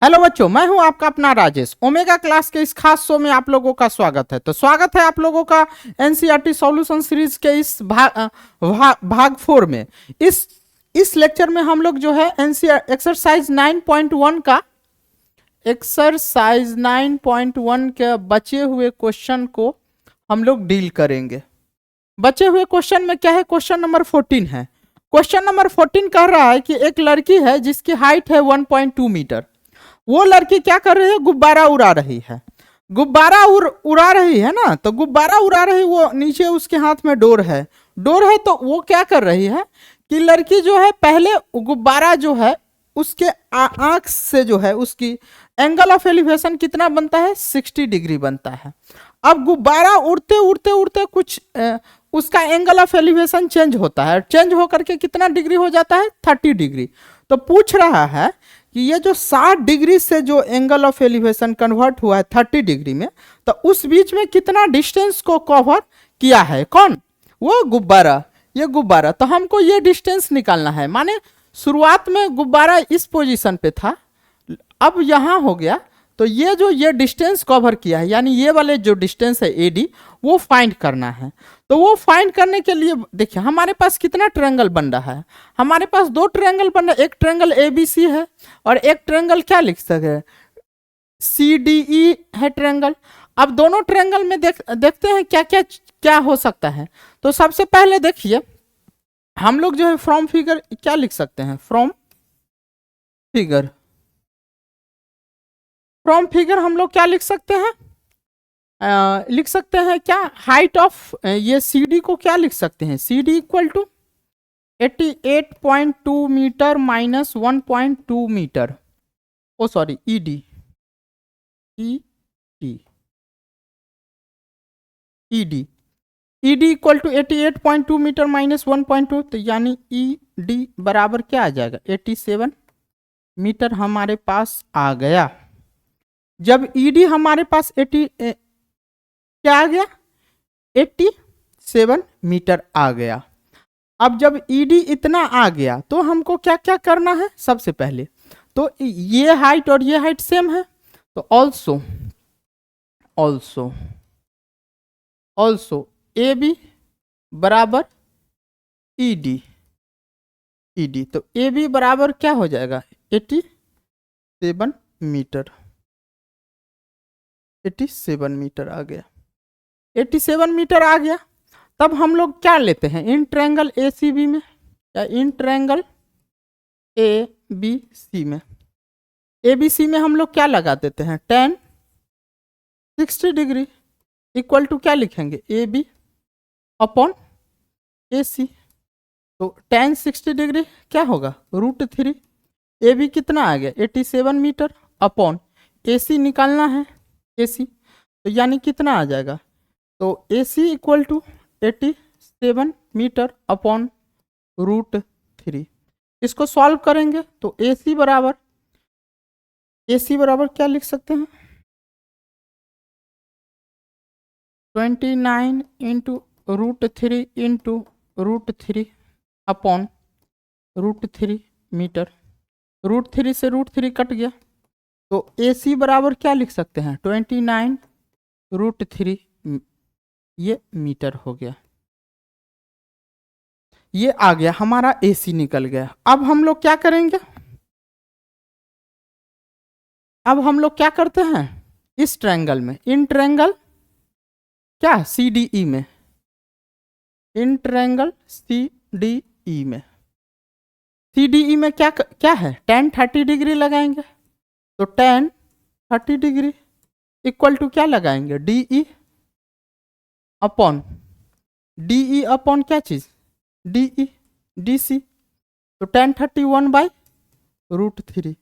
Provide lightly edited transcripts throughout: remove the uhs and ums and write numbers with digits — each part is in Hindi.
हेलो बच्चों, मैं हूं आपका अपना राजेश। ओमेगा क्लास के इस खास शो में आप लोगों का स्वागत है। तो स्वागत है आप लोगों का एनसीईआरटी सॉल्यूशन सीरीज के इस भाग 4 में। इस लेक्चर में हम लोग जो है एनसीईआरटी एक्सरसाइज 9.1 के बचे हुए क्वेश्चन को हम लोग डील करेंगे। बचे हुए क्वेश्चन में क्या है? क्वेश्चन नंबर 14 है। क्वेश्चन नंबर 14 कह रहा है कि एक लड़की है जिसकी हाइट है 1.2 मीटर। वो लड़की क्या कर रही है? गुब्बारा उड़ा रही है। गुब्बारा उड़ा रही है ना, तो गुब्बारा उड़ा रही, वो नीचे उसके हाथ में डोर है। तो वो क्या कर रही है कि लड़की जो है पहले गुब्बारा जो है उसके आंख से जो है उसकी एंगल ऑफ एलिवेशन कितना बनता है? 60 डिग्री बनता है। अब गुब्बारा उड़ते उड़ते उड़ते कुछ उसका एंगल ऑफ एलिवेशन चेंज होता है। चेंज होकर के कितना डिग्री हो जाता है? 30 डिग्री। तो पूछ रहा है कि ये जो 60 डिग्री से जो एंगल ऑफ एलिवेशन कन्वर्ट हुआ है 30 डिग्री में, तो उस बीच में कितना डिस्टेंस को कवर किया है? कौन? वो गुब्बारा। ये गुब्बारा। तो हमको ये डिस्टेंस निकालना है। माने शुरुआत में गुब्बारा इस पोजीशन पे था, अब यहां हो गया, तो ये डिस्टेंस कवर किया है, यानी ये वाले जो डिस्टेंस है एडी, वो फाइंड करना है। तो वो फाइंड करने के लिए देखिए हमारे पास कितना ट्रायंगल बन रहा है। हमारे पास दो ट्रायंगल बन रहा है। एक ट्रायंगल एबीसी है और एक ट्रायंगल क्या लिख सकते हैं? सीडीई है ट्रायंगल। अब दोनों ट्रायंगल में देखते हैं क्या क्या क्या हो सकता है। तो सबसे पहले देखिए हम लोग जो है फ्रॉम फिगर क्या लिख सकते हैं? फ्रॉम फिगर हम लोग क्या लिख सकते हैं? लिख सकते हैं क्या? हाइट ऑफ ये सी डी को क्या लिख सकते हैं? C D equal to 88.2 metre minus 1.2 metre. Oh sorry, E D equal to 88.2 metre minus 1.2, तो यानी ई डी बराबर क्या आ जाएगा? 87 मीटर हमारे पास आ गया। जब ई डी हमारे पास क्या आ गया? 87 मीटर आ गया। अब जब ईडी इतना आ गया तो हमको क्या क्या करना है? सबसे पहले तो ये हाइट और ये हाइट सेम है, तो ऑल्सो ए बी बराबर ईडी। तो ए बी बराबर क्या हो जाएगा? 87 मीटर। 87 मीटर आ गया। 87 मीटर आ गया। तब हम लोग क्या लेते हैं? In triangle A C B में या in triangle A B C में। ए बी सी में हम लोग क्या लगा देते हैं? tan 60 डिग्री इक्वल टू क्या लिखेंगे? ए बी अपॉन ए सी। तो tan 60 डिग्री क्या होगा? √3। ए बी कितना आ गया? 87 मीटर अपॉन ए सी निकालना है, ए सी, तो यानी कितना आ जाएगा? तो ए सी इक्वल टू 87 मीटर अपॉन √3। इसको सॉल्व करेंगे तो ए सी बराबर क्या लिख सकते हैं? 29 इंटू √3 इंटू √3 अपॉन √3 मीटर। √3 से √3 कट गया, तो ए सी बराबर क्या लिख सकते हैं? 29 √3, ये मीटर हो गया। ये आ गया हमारा AC निकल गया। अब हम लोग क्या करेंगे? अब हम लोग क्या करते हैं? इस ट्रायंगल में, इन ट्रायंगल क्या CDE में, इन ट्रायंगल CDE में, CDE में क्या क्या है? tan 30 डिग्री लगाएंगे। तो tan 30 डिग्री इक्वल टू क्या लगाएंगे? DE अपॉन क्या चीज? DE DC। तो tan 31/√3।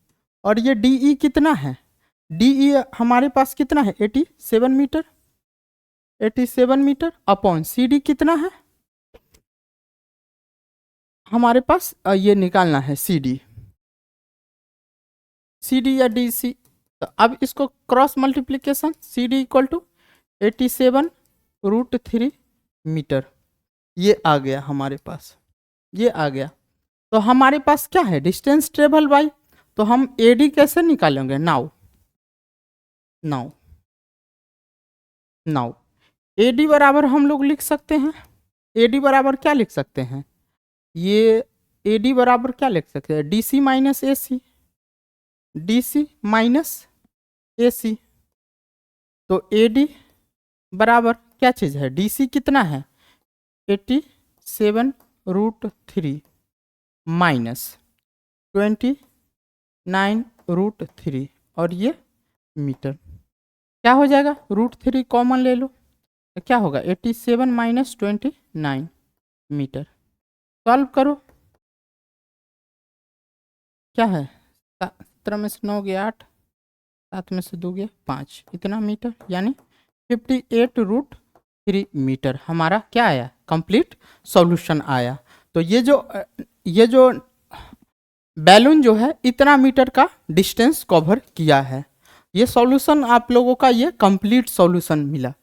और ये DE कितना है? DE हमारे पास कितना है? 87 मीटर। 87 मीटर अपॉन CD कितना है हमारे पास? ये निकालना है CD या DC। तो अब इसको cross multiplication, CD equal to 87√3 metre. ये आ गया हमारे पास, ये आ गया। तो हमारे पास क्या है? Distance travel by. तो हम AD कैसे निकालेंगे? नाउ AD बराबर हम लोग लिख सकते हैं, AD बराबर क्या लिख सकते हैं? ये AD बराबर क्या लिख सकते हैं? DC minus AC, DC minus AC। तो AD बराबर क्या चीज़ है? DC कितना है? 87√3 माइनस 29√3 और ये मीटर। क्या हो जाएगा? √3 कॉमन ले लो तो क्या होगा? 87 माइनस 29 मीटर। सॉल्व करो, क्या है? 17 में से 9 गया 8, 7 में से 2 गया 5, इतना मीटर, यानी 58√3 मीटर हमारा क्या आया? कंप्लीट सॉल्यूशन आया। तो ये जो बैलून जो है इतना मीटर का डिस्टेंस कवर किया है। ये सॉल्यूशन आप लोगों का ये कंप्लीट सॉल्यूशन मिला।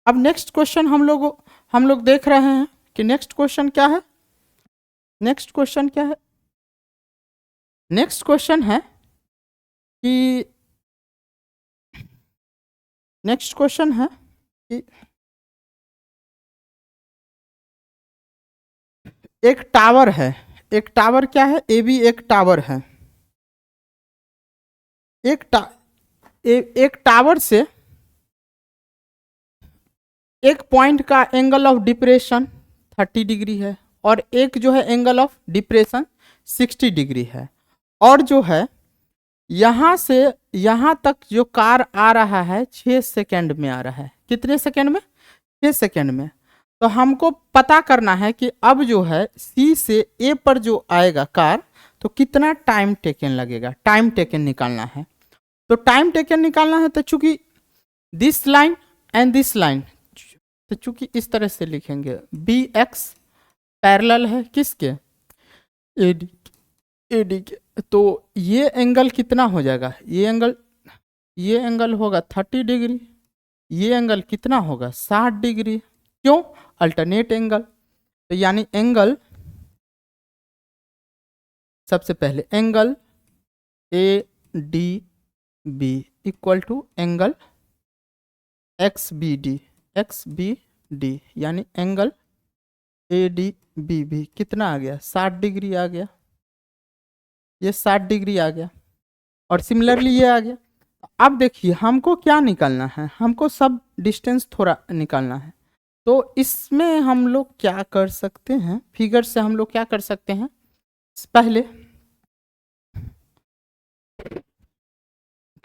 अब नेक्स्ट क्वेश्चन हम लोग देख रहे हैं कि नेक्स्ट क्वेश्चन क्या है? नेक्स्ट क्वेश्चन है कि एक टावर है, एक टावर क्या है? AB एक टावर है। एक टावर से एक पॉइंट का एंगल ऑफ डिप्रेशन 30 डिग्री है और एक जो है एंगल ऑफ डिप्रेशन 60 डिग्री है। और जो है यहाँ से यहाँ तक जो कार आ रहा है 6 सेकेंड में आ रहा है। कितने सेकेंड में? 6 सेकेंड में। तो हमको पता करना है कि अब जो है C से A पर जो आएगा कार, तो कितना टाइम टेकन लगेगा, टाइम टेकन निकालना है। तो टाइम टेकन निकालना है तो चूंकि this line and this line, तो चूंकि इस तरह से लिखेंगे BX पैरेलल है किसके? AD के। तो ये एंगल कितना हो जाएगा? ये एंगल होगा 30 डिग्री, ये एंगल कितना होगा? 60 डिग्री। क्यों? Alternate angle. तो यानी एंगल, सबसे पहले angle ADB equal to angle XBD यानी एंगल ADBB कितना आ गया? 60 डिग्री आ गया। ये 60 डिग्री आ गया और सिमिलरली ये आ गया। अब देखिए हमको क्या निकालना है? हमको सब डिस्टेंस थोड़ा निकालना है। तो इसमें हम लोग क्या कर सकते हैं? फिगर से हम लोग क्या कर सकते हैं?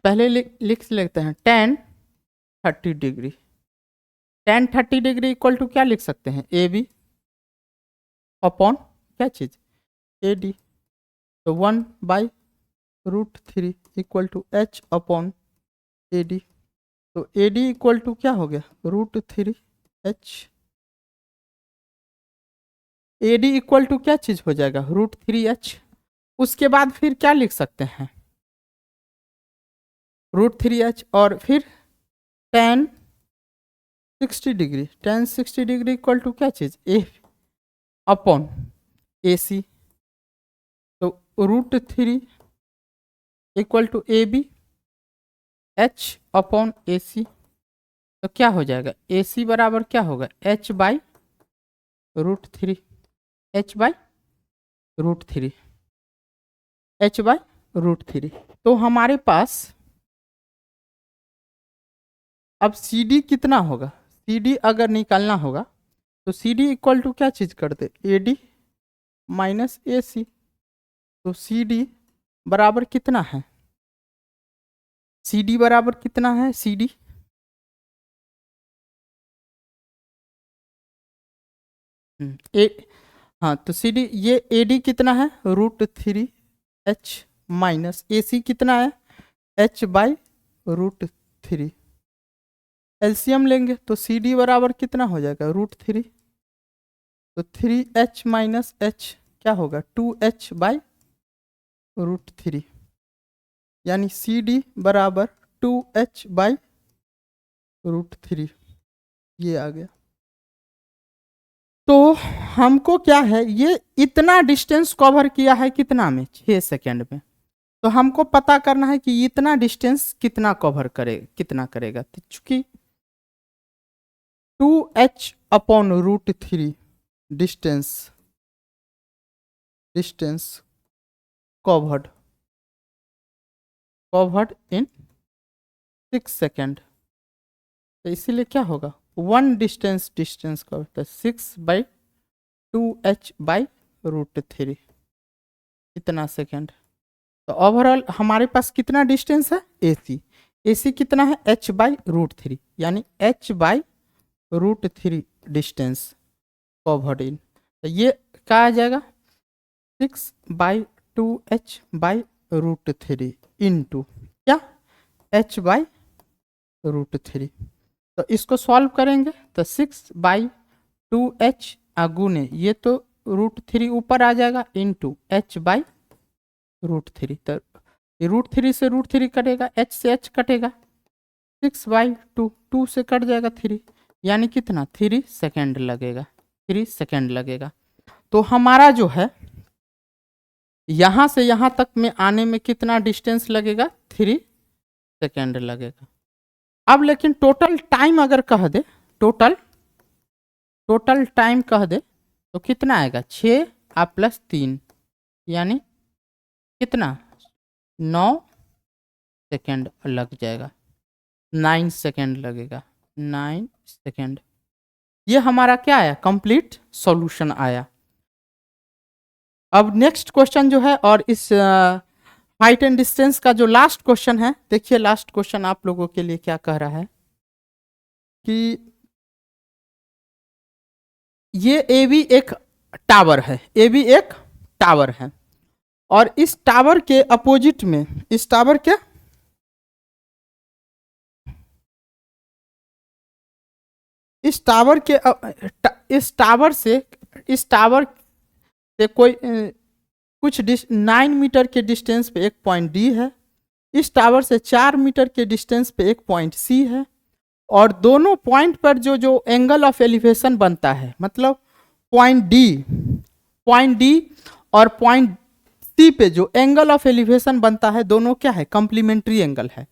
पहले लिख लेते हैं tan 30 degree. tan 30 degree equal to क्या लिख सकते हैं? AB अपॉन क्या चीज? AD। तो 1/√3 equal to H upon AD। तो AD इक्वल टू क्या हो गया? √3H। AD इक्वल टू क्या चीज हो जाएगा? √3H। उसके बाद फिर क्या लिख सकते हैं? √3H और फिर tan 60 डिग्री इक्वल टू क्या चीज? A upon AC। तो √3 equal to AB H upon AC। तो क्या हो जाएगा? AC बराबर क्या होगा? H/√3 H/√3। तो हमारे पास अब CD कितना होगा? CD अगर निकालना होगा तो CD इक्वल टू क्या चीज करते? AD minus AC। तो CD बराबर कितना है? CD बराबर कितना है? CD हाँ, तो CD ये AD कितना है? √3H माइनस AC कितना है? H/√3। एलसीएम लेंगे तो CD बराबर कितना हो जाएगा? √3। तो 3H माइनस H क्या होगा? 2H/√3 यानी CD बराबर 2H/√3। ये आ गया। तो हमको क्या है? ये इतना डिस्टेंस कवर किया है कितना में? 6 सेकेंड में। तो हमको पता करना है कि इतना डिस्टेंस कितना कवर करे, कितना करेगा। तो चूंकि 2h upon root 3 distance covered in 6 second, तो इसीलिए क्या होगा, वन डिस्टेंस कवर, तो 6/2h/√3 इतना सेकेंड। तो ओवरऑल हमारे पास कितना डिस्टेंस है, AC कितना है, h/√3, यानी h/√3 डिस्टेंस कवर्ड इन। तो ये क्या आ जाएगा, 6/2h/√3 इंटू क्या, h/√3। तो इसको सॉल्व करेंगे तो 6/2h गुने ये तो √3 ऊपर आ जाएगा इंटू h/√3। तो ये √3 से √3 कटेगा, h से h कटेगा, 6/2 2 से कट जाएगा 3, यानी कितना 3 सेकेंड लगेगा, 3 सेकेंड लगेगा। तो हमारा जो है यहाँ से यहाँ तक में आने में कितना डिस्टेंस लगेगा, 3 सेकेंड लगेगा। अब लेकिन टोटल टाइम अगर कह दे, टोटल टाइम कह दे तो कितना आएगा, 6 + 3 यानी कितना 9 सेकेंड लग जाएगा, 9 सेकेंड लगेगा, 9 सेकेंड। ये हमारा क्या आया, कंप्लीट सॉल्यूशन आया। अब नेक्स्ट क्वेश्चन जो है, और इस हाइट एंड डिस्टेंस का जो लास्ट क्वेश्चन है, देखिए लास्ट क्वेश्चन आप लोगों के लिए क्या कह रहा है कि ये AB एक टावर है, AB एक टावर है, और इस टावर के अपोजिट में, इस टावर से कोई कुछ 9 मीटर के डिस्टेंस पे एक पॉइंट D है, इस टावर से 4 मीटर के डिस्टेंस पे एक पॉइंट C है, और दोनों पॉइंट पर जो एंगल ऑफ एलिवेशन बनता है, मतलब पॉइंट D और पॉइंट C पे जो एंगल ऑफ एलिवेशन बनता है, दोनों क्या है, कॉम्प्लीमेंट्री एंगल है।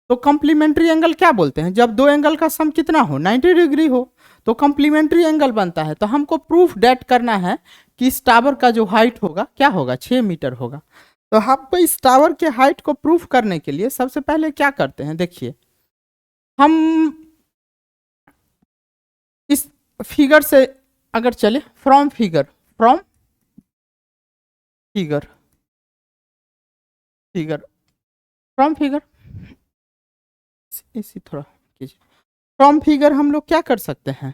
तो कॉम्प्लीमेंट्री एंगल क्या बोलते हैं, जब दो एंगल का सम कितना हो, 90 डिग्री हो, तो कॉम्प्लीमेंट्री एंगल बनता है। तो हमको प्रूफ डेट करना है कि इस टावर का जो हाइट होगा क्या होगा, 6 मीटर होगा। तो हमको इस टावर के हाइट को प्रूफ करने के लिए सबसे पहले क्या करते हैं, देखिए हम इस फिगर से अगर चले, फ्रॉम फिगर इसी थोड़ा कीजिए, फ्रॉम फिगर हम लोग क्या कर सकते हैं,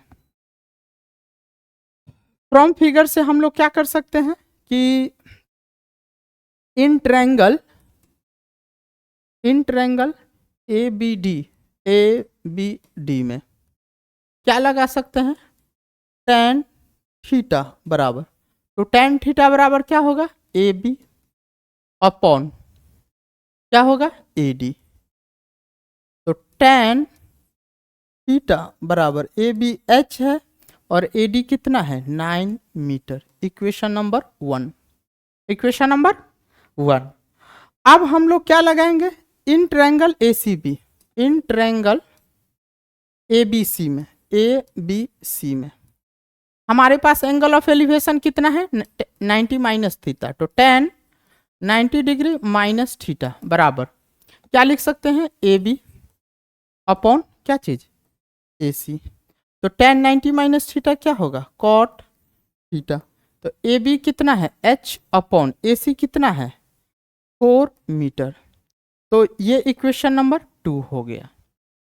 फ्रॉम फिगर से हम लोग क्या कर सकते हैं कि इन ट्रायंगल ABD में क्या लगा सकते हैं, tan थीटा बराबर, तो tan थीटा बराबर क्या होगा, AB अपॉन क्या होगा, AD। तो tan थीटा बराबर ABH है और AD कितना है, 9 मीटर। Equation number 1। अब हम लोग क्या लगाएंगे, in triangle ACB, in triangle ABC में हमारे पास एंगल ऑफ एलिवेशन कितना है, 90 माइनस थीटा, तो tan 90 डिग्री माइनस थीटा बराबर क्या लिख सकते हैं, AB अपॉन क्या चीज, AC। तो tan 90 माइनस थीटा क्या होगा, cot थीटा। तो AB कितना है, H अपॉन AC कितना है, 4 मीटर। तो ये इक्वेशन नंबर 2 हो गया।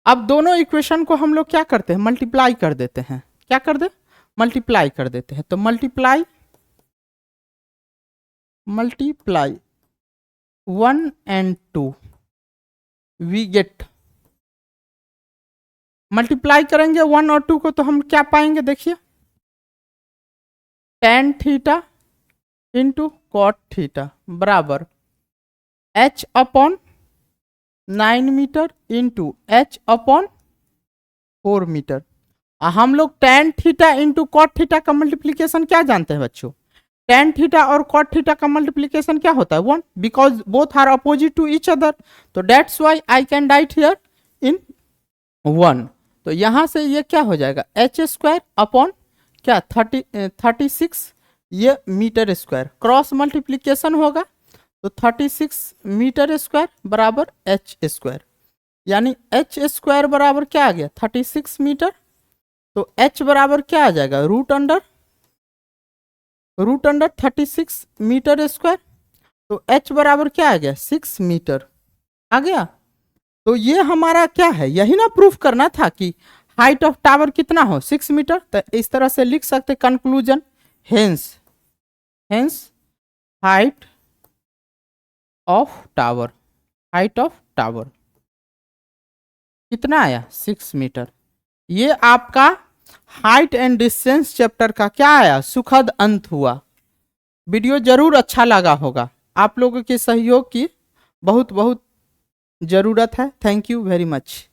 अब दोनों इक्वेशन को हम लोग क्या करते हैं, मल्टीप्लाई कर देते हैं, क्या कर दे, मल्टीप्लाई कर देते हैं। तो multiply 1 and 2 we get, multiply करेंगे 1 और 2 को तो हम क्या पाएंगे, देखिए tan theta into cot theta बराबर H upon 9 metre into H upon 4 metre. हम लोग tan theta into cot theta का मल्टीप्लीकेशन क्या जानते हैं बच्चों, tan थीटा और cot थीटा का मल्टीप्लीकेशन क्या होता है 1, because both are opposite to each other, तो that's why I can write here in 1। तो यहां से ये क्या हो जाएगा एच स्क्वायर अपॉन क्या 36 ये मीटर स्क्वायर, क्रॉस मल्टीप्लीकेशन होगा तो 36 मीटर स्क्वायर बराबर एच स्क्वायर, यानी एच स्क्वायर बराबर क्या आ गया 36 मीटर। तो एच बराबर क्या आ जाएगा रूट अंडर 36 मीटर स्क्वायर, तो एच बराबर क्या आ गया 6 मीटर आ गया। तो ये हमारा क्या है, यही ना प्रूफ करना था कि हाइट ऑफ टावर कितना हो 6 मीटर। तो इस तरह से लिख सकते conclusion, hence height of tower, height of tower कितना आया 6 मीटर। ये आपका हाइट एंड डिस्टेंस चैप्टर का क्या आया सुखद अंत हुआ। वीडियो जरूर अच्छा लगा होगा, आप लोगों के सहयोग की बहुत बहुत जरूरत है। Thank you very much.